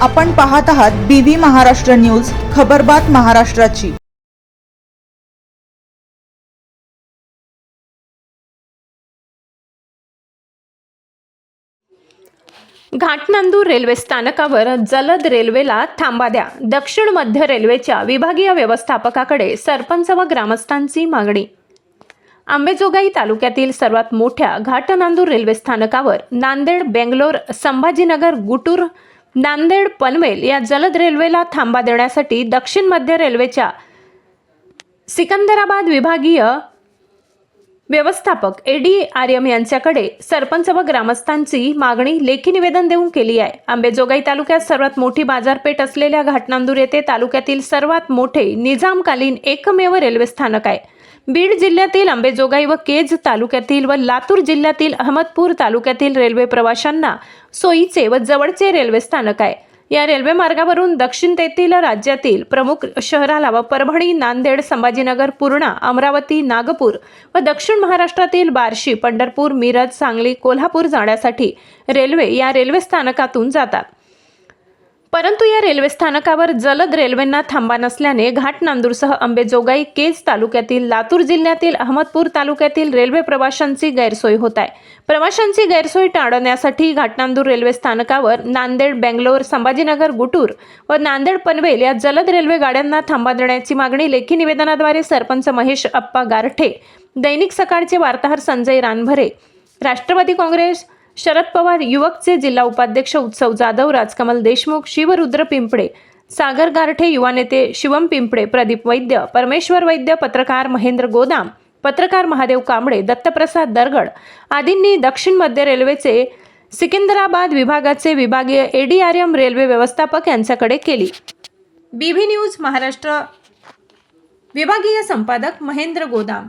आपण पाहत आहात BV महाराष्ट्र न्यूज, खबरबात महाराष्ट्राची। घाटनांदूर रेल्वे स्थानकावर जलद रेल्वेला थांबा द्या। दक्षिण मध्य रेल्वेच्या विभागीय व्यवस्थापकाकडे सरपंच व ग्रामस्थांची मागणी। अंबेजोगाई तालुक्यातील सर्वात मोठ्या घाटनांदूर रेल्वे स्थानकावर नांदेड, बेंगलोर, संभाजीनगर, गुटूर, नांदेड, पनवेल या जलद रेल्वेला थांबा देण्यासाठी दक्षिण मध्य रेल्वेच्या सिकंदराबाद विभागीय व्यवस्थापक AD आर्यम यांच्याकडे सरपंच व ग्रामस्थांची मागणी लेखी निवेदन देऊन केली आहे। अंबेजोगाई तालुक्यात सर्वात मोठी बाजारपेठ असलेल्या घाटनांदूर येथे तालुक्यातील सर्वात मोठे निजामकालीन एकमेव रेल्वे स्थानक आहे। बीड जिल्ह्यातील अंबेजोगाई व केज तालुक्यातील व लातूर जिल्ह्यातील अहमदपूर तालुक्यातील रेल्वे प्रवाशांना सोयीचे व जवळचे रेल्वे स्थानक आहे। या रेल्वे मार्गावरून दक्षिणेतील राज्यातील प्रमुख शहराला व परभणी, नांदेड, संभाजीनगर, पूर्णा, अमरावती, नागपूर व दक्षिण महाराष्ट्रातील बार्शी, पंढरपूर, मिरज, सांगली, कोल्हापूर जाण्यासाठी रेल्वे या रेल्वे स्थानकातून जातात। परंतु या रेल्वे स्थानकावर जलद रेल्वेंना थांबा नसल्याने घाटनांदूरसह अंबेजोगाई, केज तालुक्यातील, लातूर जिल्ह्यातील अहमदपूर तालुक्यातील रेल्वे प्रवाशांची गैरसोय होत आहे। प्रवाशांची गैरसोय टाळण्यासाठी घाटनांदूर रेल्वे स्थानकावर नांदेड, बेंगलोर, संभाजीनगर, गुटूर व नांदेड, पनवेल या जलद रेल्वे गाड्यांना थांबा देण्याची मागणी लेखी निवेदनाद्वारे सरपंच महेश अप्पा गारठे, दैनिक सकाळचे वार्ताहर संजय रानभरे, राष्ट्रवादी काँग्रेस शरद पवार युवकचे जिल्हा उपाध्यक्ष उत्सव जाधव, राजकमल देशमुख, शिवरुद्र पिंपळे, सागर गारठे, युवा नेते शिवम पिंपळे, प्रदीप वैद्य, परमेश्वर वैद्य, पत्रकार महेंद्र गोदाम, पत्रकार महादेव कांबळे, दत्तप्रसाद दरगड आदींनी दक्षिण मध्य रेल्वेचे सिकंदराबाद विभागाचे विभागीय AD आर्यम रेल्वे व्यवस्थापक यांच्याकडे केली। BV न्यूज महाराष्ट्र विभागीय संपादक महेंद्र गोदाम।